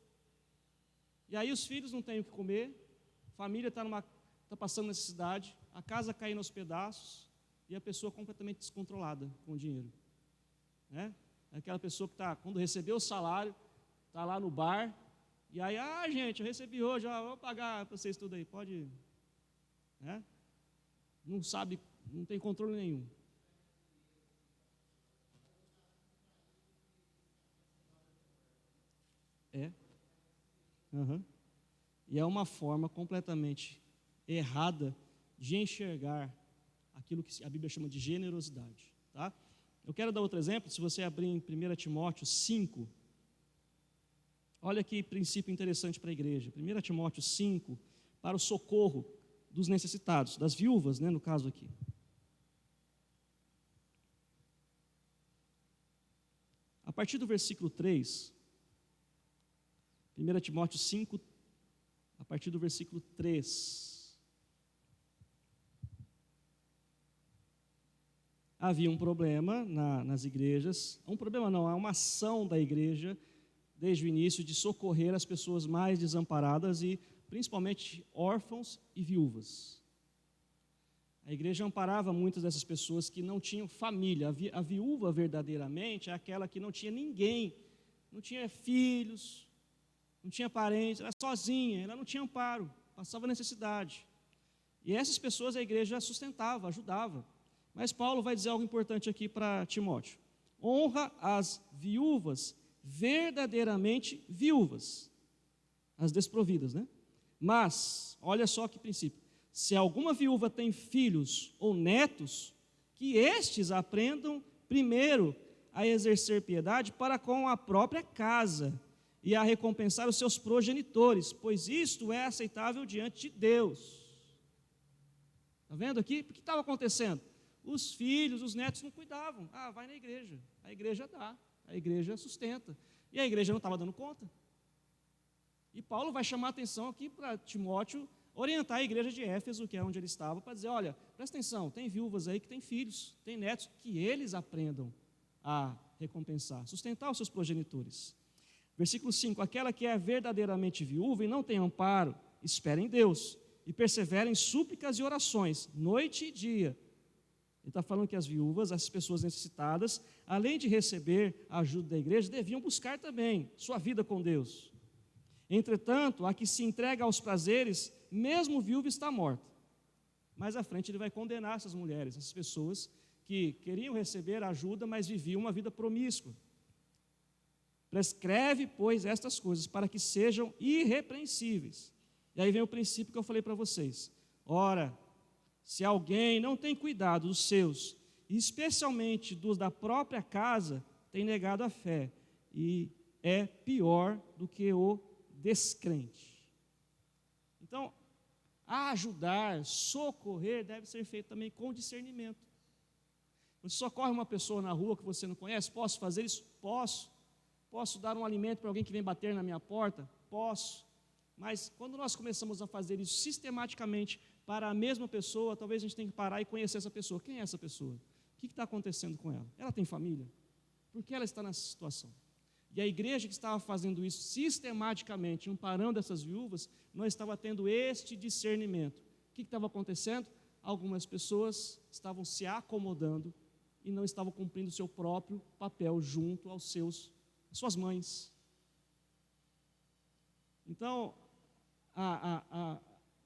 E aí os filhos não têm o que comer, a família está passando necessidade, a casa caindo aos pedaços e a pessoa completamente descontrolada com o dinheiro. É aquela pessoa que quando recebeu o salário, está lá no bar, e aí, gente, eu recebi hoje, vou pagar para vocês tudo aí, pode ir. Não sabe, não tem controle nenhum. Uhum. E é uma forma completamente errada de enxergar aquilo que a Bíblia chama de generosidade. Tá? Eu quero dar outro exemplo, se você abrir em 1 Timóteo 5, olha que princípio interessante para a igreja. 1 Timóteo 5, para o socorro dos necessitados, das viúvas, no caso aqui. A partir do versículo 3, 1 Timóteo 5, a partir do versículo 3. Havia um problema nas igrejas, um problema não, há uma ação da igreja, desde o início, de socorrer as pessoas mais desamparadas e principalmente órfãos e viúvas. A igreja amparava muitas dessas pessoas que não tinham família. A viúva verdadeiramente é aquela que não tinha ninguém, não tinha filhos, não tinha parentes, era sozinha, ela não tinha amparo, passava necessidade. E essas pessoas a igreja sustentava, ajudava. Mas Paulo vai dizer algo importante aqui para Timóteo. Honra as viúvas verdadeiramente viúvas, as desprovidas, Mas, olha só que princípio, se alguma viúva tem filhos ou netos, que estes aprendam primeiro a exercer piedade para com a própria casa, e a recompensar os seus progenitores, pois isto é aceitável diante de Deus. Está vendo aqui? O que estava acontecendo? Os filhos, os netos não cuidavam. Vai na igreja. A igreja dá, a igreja sustenta. E a igreja não estava dando conta. E Paulo vai chamar a atenção aqui para Timóteo, orientar a igreja de Éfeso, que é onde ele estava, para dizer, olha, presta atenção, tem viúvas aí que têm filhos, tem netos, que eles aprendam a recompensar, sustentar os seus progenitores. Versículo 5, aquela que é verdadeiramente viúva e não tem amparo, espera em Deus e persevera em súplicas e orações, noite e dia. Ele está falando que as viúvas, as pessoas necessitadas, além de receber a ajuda da igreja, deviam buscar também sua vida com Deus. Entretanto, a que se entrega aos prazeres, mesmo viúva, está morta. Mais à frente ele vai condenar essas mulheres, essas pessoas que queriam receber ajuda, mas viviam uma vida promíscua. Prescreve, pois, estas coisas, para que sejam irrepreensíveis. E aí vem o princípio que eu falei para vocês. Ora, Se alguém não tem cuidado dos seus, e especialmente dos da própria casa, tem negado a fé e é pior do que o descrente. Então, ajudar, socorrer deve ser feito também com discernimento. Você socorre uma pessoa na rua que você não conhece, posso fazer isso? Posso. Posso dar um alimento para alguém que vem bater na minha porta? Posso. Mas quando nós começamos a fazer isso sistematicamente para a mesma pessoa, talvez a gente tenha que parar e conhecer essa pessoa. Quem é essa pessoa? O que está acontecendo com ela? Ela tem família? Por que ela está nessa situação? E a igreja que estava fazendo isso sistematicamente, amparando essas viúvas, não estava tendo este discernimento. O que estava acontecendo? Algumas pessoas estavam se acomodando e não estavam cumprindo o seu próprio papel junto às suas mães. Então,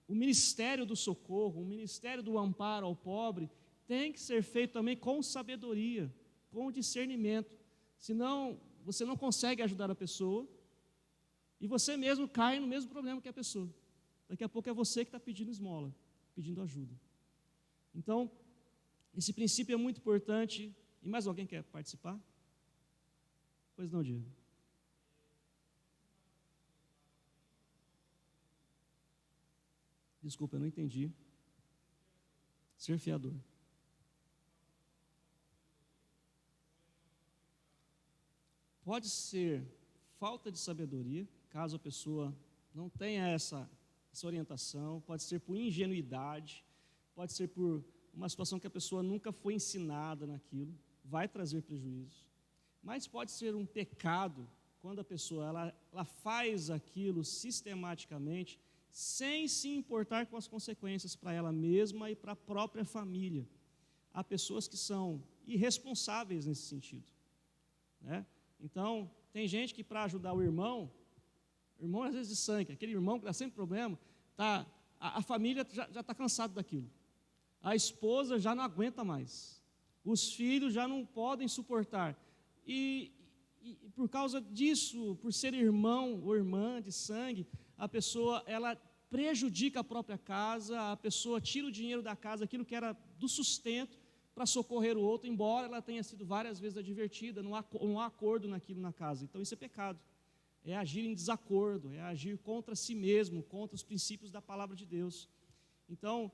o ministério do socorro, o ministério do amparo ao pobre, tem que ser feito também com sabedoria, com discernimento. Senão, você não consegue ajudar a pessoa e você mesmo cai no mesmo problema que a pessoa. Daqui a pouco é você que está pedindo esmola, pedindo ajuda. Então, esse princípio é muito importante. E mais alguém quer participar? Pois não, Diego. Desculpa, eu não entendi. Ser fiador. Pode ser falta de sabedoria, caso a pessoa não tenha essa orientação, pode ser por ingenuidade, pode ser por uma situação que a pessoa nunca foi ensinada naquilo, vai trazer prejuízo. Mas pode ser um pecado quando a pessoa ela faz aquilo sistematicamente, sem se importar com as consequências para ela mesma e para a própria família. Há pessoas que são irresponsáveis nesse sentido, né? Então, tem gente que para ajudar o irmão às vezes de sangue, aquele irmão que dá sempre problema, a família já está cansada daquilo. A esposa já não aguenta mais. Os filhos já não podem suportar. E por causa disso, por ser irmão ou irmã de sangue, a pessoa ela prejudica a própria casa, a pessoa tira o dinheiro da casa, aquilo que era do sustento, para socorrer o outro, embora ela tenha sido várias vezes advertida, não há acordo naquilo na casa. Então isso é pecado, é agir em desacordo, é agir contra si mesmo, contra os princípios da palavra de Deus. Então,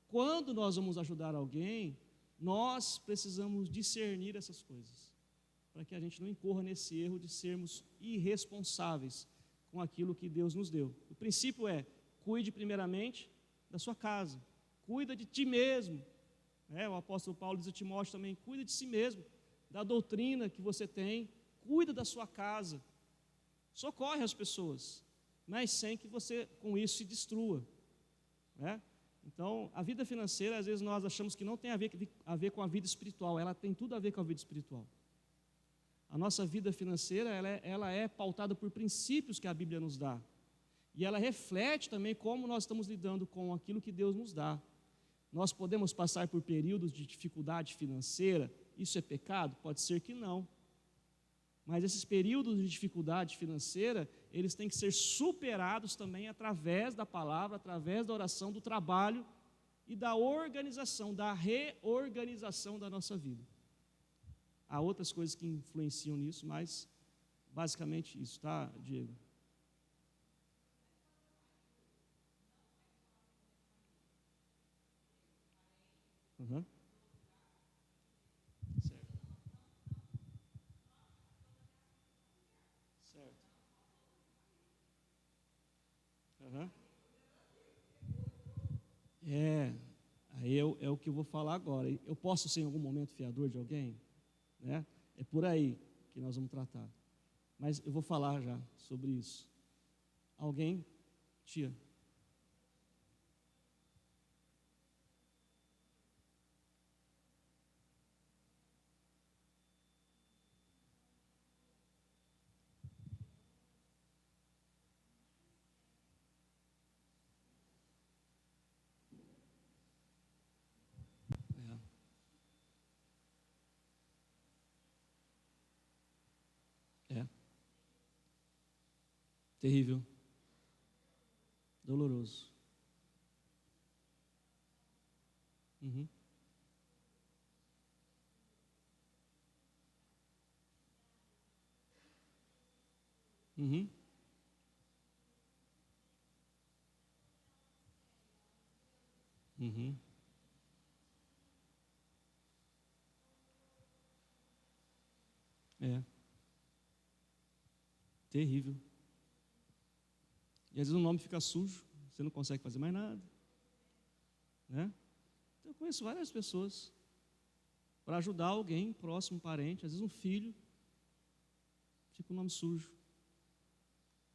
quando nós vamos ajudar alguém, nós precisamos discernir essas coisas, para que a gente não incorra nesse erro de sermos irresponsáveis com aquilo que Deus nos deu. O princípio é, cuide primeiramente da sua casa, cuida de ti mesmo. O apóstolo Paulo diz a Timóteo também, cuida de si mesmo, da doutrina que você tem, cuida da sua casa, socorre as pessoas, mas sem que você com isso se destrua, né? Então, a vida financeira, às vezes nós achamos que não tem a ver com a vida espiritual, ela tem tudo a ver com a vida espiritual. A nossa vida financeira, ela é pautada por princípios que a Bíblia nos dá, e ela reflete também como nós estamos lidando com aquilo que Deus nos dá. Nós podemos passar por períodos de dificuldade financeira, isso é pecado? Pode ser que não. Mas esses períodos de dificuldade financeira, eles têm que ser superados também através da palavra, através da oração, do trabalho e da organização, da reorganização da nossa vida. Há outras coisas que influenciam nisso, mas basicamente isso, tá, Diego? Uhum. Certo. Certo. Uhum. Aí é o que eu vou falar agora. Eu posso ser em algum momento fiador de alguém? Né? É por aí que nós vamos tratar. Mas eu vou falar já sobre isso. Alguém, tia? É. Terrível. Doloroso. Uhum. Uhum. Uhum. É terrível. E às vezes o nome fica sujo, você não consegue fazer mais nada, né? Eu conheço várias pessoas para ajudar alguém, próximo, parente, às vezes um filho, fica o nome sujo.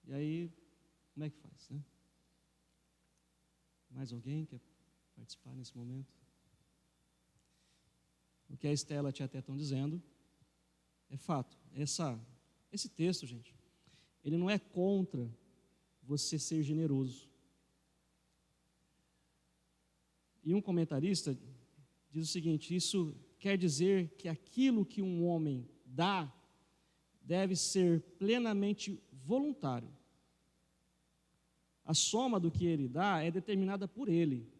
E aí, como é que faz, né? Mais alguém quer participar nesse momento? O que a Estela e a tia Té estão dizendo é fato. Esse texto, gente, ele não é contra você ser generoso. E um comentarista diz o seguinte: isso quer dizer que aquilo que um homem dá deve ser plenamente voluntário. A soma do que ele dá é determinada por ele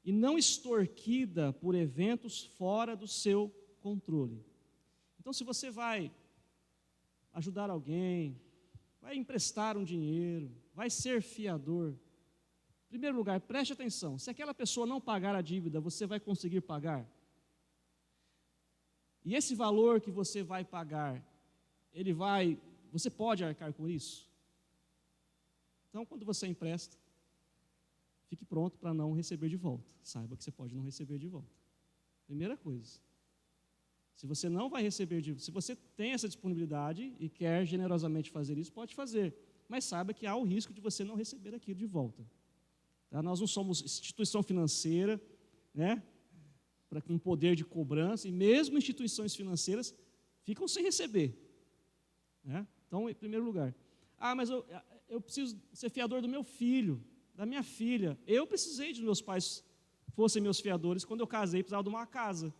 e não extorquida por eventos fora do seu controle. Então, se você vai ajudar alguém, vai emprestar um dinheiro, vai ser fiador, em primeiro lugar, preste atenção: se aquela pessoa não pagar a dívida, você vai conseguir pagar? E esse valor que você vai pagar, você pode arcar com isso? Então, quando você empresta, fique pronto para não receber de volta. Saiba que você pode não receber de volta. Primeira coisa. Se você não vai receber se você tem essa disponibilidade e quer generosamente fazer isso, pode fazer. Mas saiba que há o risco de você não receber aquilo de volta. Tá? Nós não somos instituição financeira, né, com poder de cobrança, e mesmo instituições financeiras ficam sem receber. Né? Então, em primeiro lugar, mas eu preciso ser fiador do meu filho, da minha filha. Eu precisei de meus pais fossem meus fiadores quando eu casei, precisava de uma casa.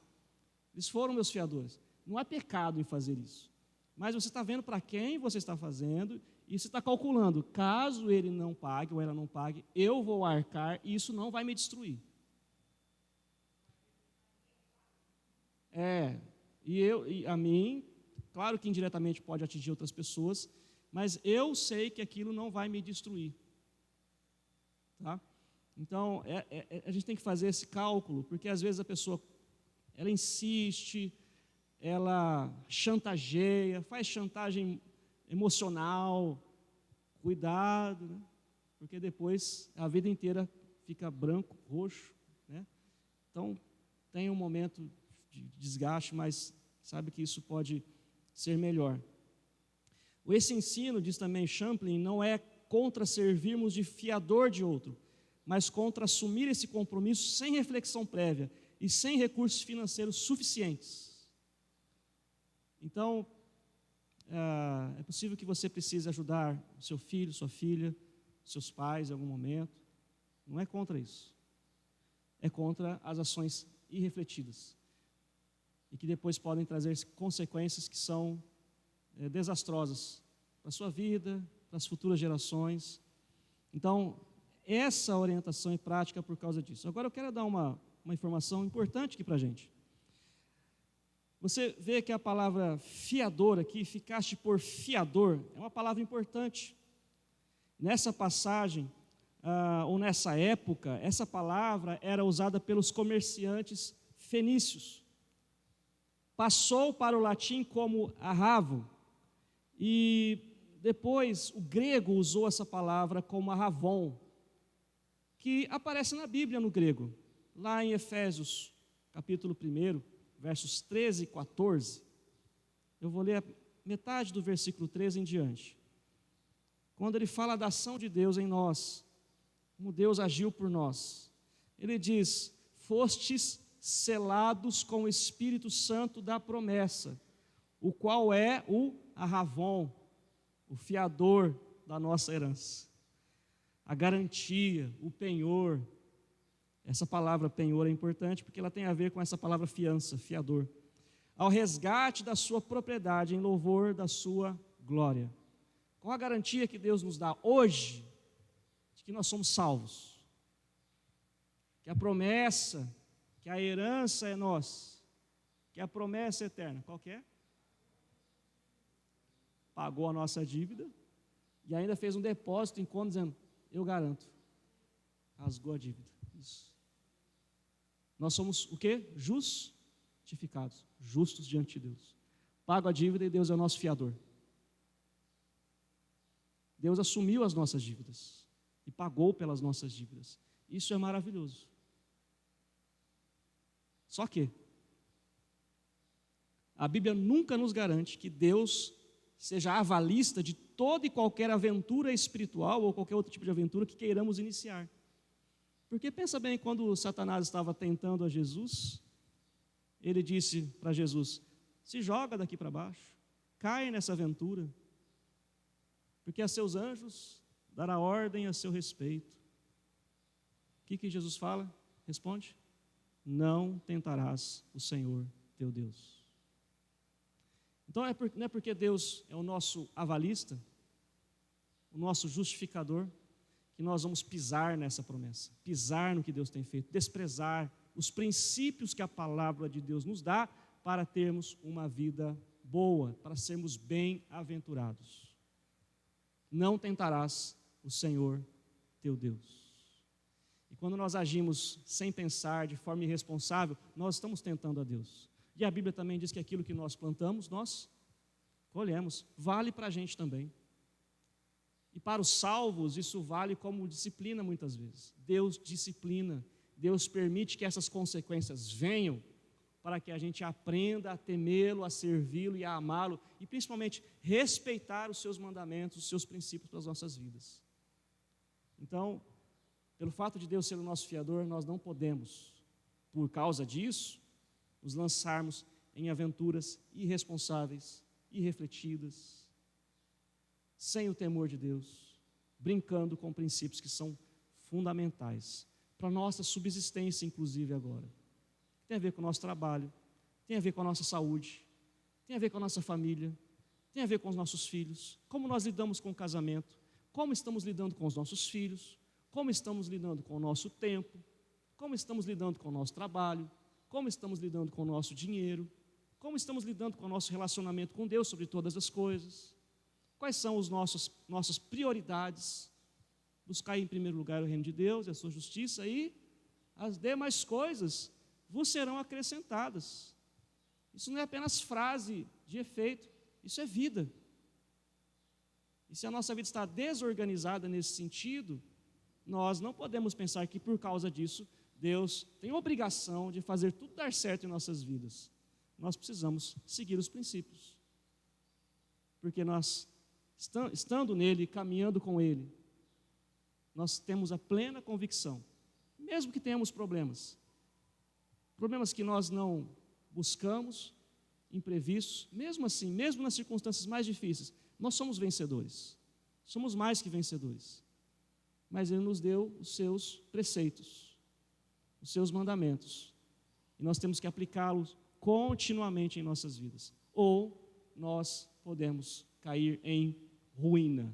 Eles foram meus fiadores. Não há pecado em fazer isso. Mas você está vendo para quem você está fazendo e você está calculando, caso ele não pague ou ela não pague, eu vou arcar e isso não vai me destruir. E a mim, claro que indiretamente pode atingir outras pessoas, mas eu sei que aquilo não vai me destruir. Tá? Então, a gente tem que fazer esse cálculo, porque às vezes a pessoa, ela insiste, ela chantageia, faz chantagem emocional, cuidado, né? Porque depois a vida inteira fica branco, roxo, né? Então, tem um momento de desgaste, mas sabe que isso pode ser melhor. Esse ensino, diz também Champlin, não é contra servirmos de fiador de outro, mas contra assumir esse compromisso sem reflexão prévia e sem recursos financeiros suficientes. Então, é possível que você precise ajudar o seu filho, sua filha, seus pais em algum momento. Não é contra isso. É contra as ações irrefletidas e que depois podem trazer consequências que são desastrosas para a sua vida, para as futuras gerações. Então, essa orientação é prática por causa disso. Agora eu quero dar uma informação importante aqui para a gente. Você vê que a palavra fiador aqui, ficaste por fiador, é uma palavra importante. Nessa passagem, ou nessa época, essa palavra era usada pelos comerciantes fenícios. Passou para o latim como arravo, e depois o grego usou essa palavra como arravon, que aparece na Bíblia no grego, lá em Efésios, capítulo 1, versos 13 e 14. Eu vou ler a metade do versículo 13 em diante. Quando ele fala da ação de Deus em nós, como Deus agiu por nós, ele diz: fostes selados com o Espírito Santo da promessa, o qual é o arravon, o fiador da nossa herança, a garantia, o penhor. Essa palavra penhor é importante porque ela tem a ver com essa palavra fiança, fiador. Ao resgate da sua propriedade em louvor da sua glória. Qual a garantia que Deus nos dá hoje de que nós somos salvos? Que a promessa que a herança é nossa, que a promessa é eterna. Qual que é? Pagou a nossa dívida e ainda fez um depósito em conta dizendo, eu garanto. Rasgou a dívida. Isso. Nós somos o quê? Justificados, justos diante de Deus. Pago a dívida e Deus é o nosso fiador. Deus assumiu as nossas dívidas e pagou pelas nossas dívidas. Isso é maravilhoso. Só que a Bíblia nunca nos garante que Deus seja avalista de toda e qualquer aventura espiritual ou qualquer outro tipo de aventura que queiramos iniciar. Porque pensa bem, quando Satanás estava tentando a Jesus, ele disse para Jesus, se joga daqui para baixo, cai nessa aventura, porque a seus anjos dará ordem a seu respeito. O que Jesus fala? Responde, não tentarás o Senhor teu Deus. Então não é porque Deus é o nosso avalista, o nosso justificador, que nós vamos pisar nessa promessa, pisar no que Deus tem feito, desprezar os princípios que a palavra de Deus nos dá para termos uma vida boa, para sermos bem-aventurados. Não tentarás o Senhor teu Deus. E quando nós agimos sem pensar, de forma irresponsável, nós estamos tentando a Deus. E a Bíblia também diz que aquilo que nós plantamos, nós colhemos. Vale para a gente também. E para os salvos, isso vale como disciplina muitas vezes. Deus disciplina, Deus permite que essas consequências venham para que a gente aprenda a temê-lo, a servi-lo e a amá-lo, e principalmente respeitar os seus mandamentos, os seus princípios para as nossas vidas. Então, pelo fato de Deus ser o nosso fiador, nós não podemos, por causa disso, nos lançarmos em aventuras irresponsáveis, irrefletidas, sem o temor de Deus, brincando com princípios que são fundamentais para a nossa subsistência, inclusive agora. Tem a ver com o nosso trabalho, tem a ver com a nossa saúde, tem a ver com a nossa família, tem a ver com os nossos filhos, como nós lidamos com o casamento, como estamos lidando com os nossos filhos, como estamos lidando com o nosso tempo, como estamos lidando com o nosso trabalho, como estamos lidando com o nosso dinheiro, como estamos lidando com o nosso relacionamento com Deus sobre todas as coisas, quais são as nossas prioridades, buscar em primeiro lugar o reino de Deus e a sua justiça, e as demais coisas vos serão acrescentadas. Isso não é apenas frase de efeito, isso é vida. E se a nossa vida está desorganizada nesse sentido, nós não podemos pensar que por causa disso, Deus tem a obrigação de fazer tudo dar certo em nossas vidas. Nós precisamos seguir os princípios. Porque nós, estando nele, caminhando com ele, nós temos a plena convicção, mesmo que tenhamos problemas que nós não buscamos, imprevistos, mesmo assim, mesmo nas circunstâncias mais difíceis, nós somos vencedores, somos mais que vencedores, mas Ele nos deu os seus preceitos, os seus mandamentos, e nós temos que aplicá-los continuamente em nossas vidas, ou nós podemos cair em ruína,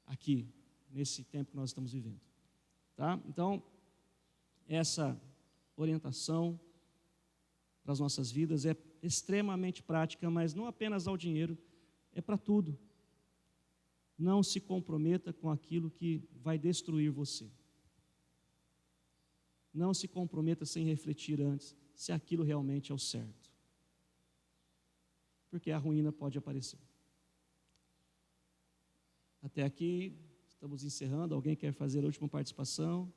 aqui, nesse tempo que nós estamos vivendo, tá? Então, essa orientação para as nossas vidas é extremamente prática, mas não apenas ao dinheiro, é para tudo. Não se comprometa com aquilo que vai destruir você. Não se comprometa sem refletir antes se aquilo realmente é o certo. Porque a ruína pode aparecer. Até aqui, estamos encerrando. Alguém quer fazer a última participação?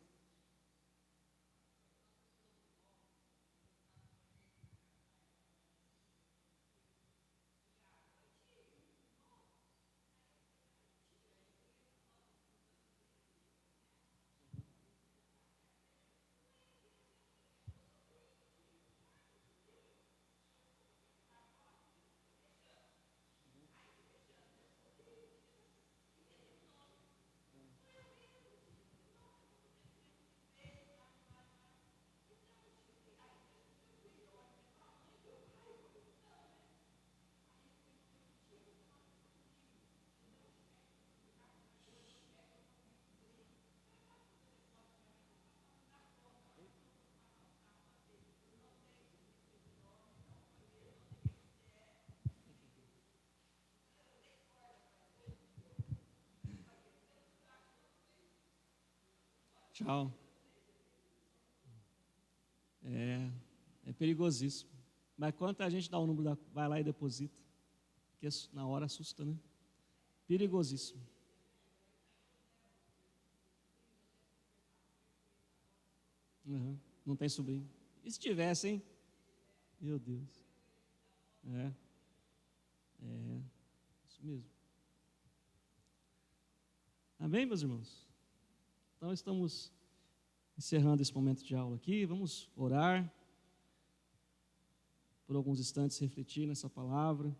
Tchau. É perigosíssimo. Mas quanta gente dá o número, vai lá e deposita. Porque na hora assusta, né? Perigosíssimo. Uhum. Não tem sobrinho. E se tivesse, hein? Meu Deus. Isso mesmo. Amém, meus irmãos? Então, estamos encerrando esse momento de aula aqui. Vamos orar por alguns instantes, refletir nessa palavra.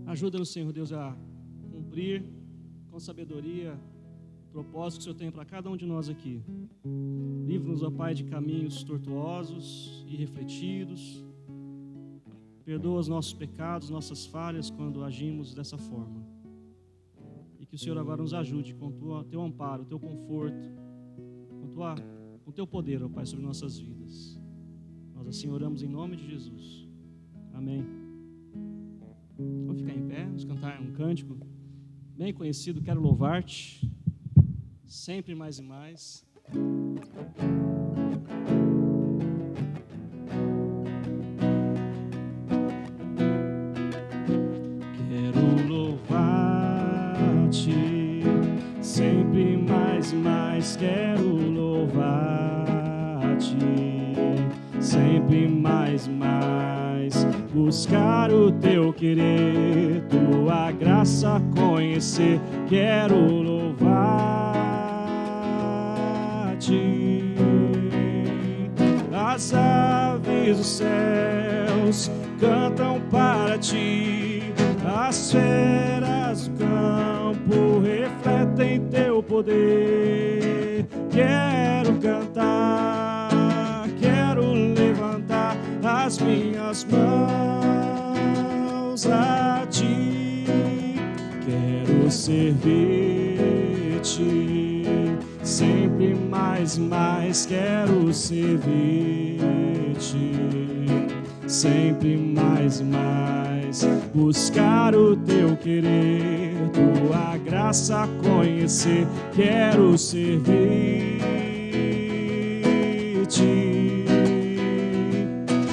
Ajuda-nos, Senhor Deus, a cumprir com sabedoria o propósito que o Senhor tem para cada um de nós aqui. Livra-nos, ó Pai, de caminhos tortuosos e irrefletidos. Perdoa os nossos pecados, nossas falhas quando agimos dessa forma. E que o Senhor agora nos ajude com o teu amparo, o teu conforto, com o teu poder, ó Pai, sobre nossas vidas. Nós assim oramos em nome de Jesus. Amém. Vamos ficar em pé, vamos cantar um cântico bem conhecido, Quero Louvar-te, sempre mais e mais. Quero louvar-te, sempre mais e mais. Quero louvar-te, sempre mais e mais. Buscar o teu querer, tua graça conhecer. Quero louvar-te. As aves dos céus cantam para ti, as feras do campo refletem teu poder. Quero cantar, quero levantar as minhas mãos a ti. Quero servir-te sempre mais e mais. Quero servir-te sempre mais e mais. Buscar o teu querer, tua graça conhecer. Quero servir-te.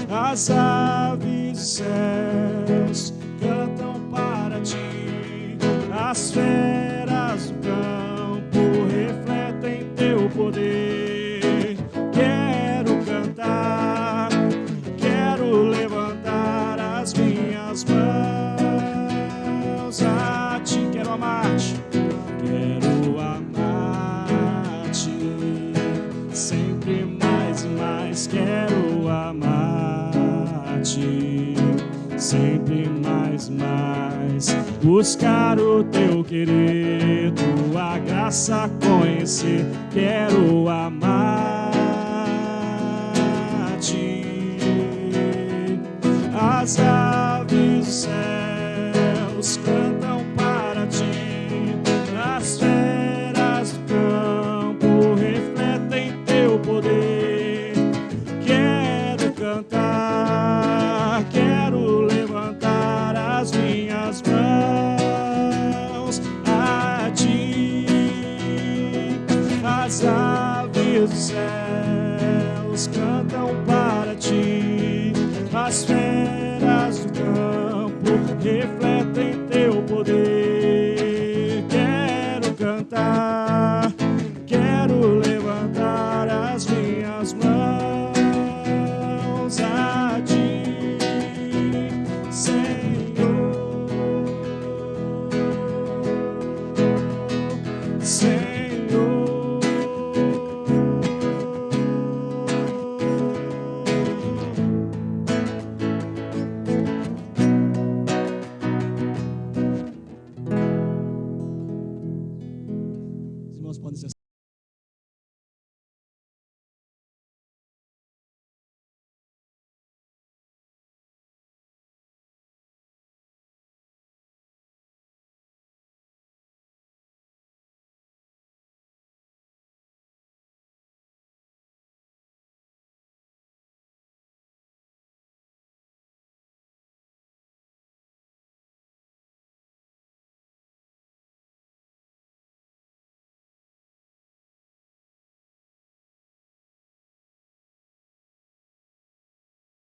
As aves dos céus cantam para ti, as feras do campo refletem teu poder. Quero cantar, quero levantar as minhas mãos a ti. Quero amar-te, quero amar-te sempre mais e mais. Quero amar-te sempre mais e mais. Buscar o teu querer, tua graça conhecer. Quero amar-te. As aves dos céus cantam para ti, as feras do campo refletem teu poder. Quero cantar, quero levantar as minhas mãos a ti. As aves dos céus cantam para ti, as feras do campo refletem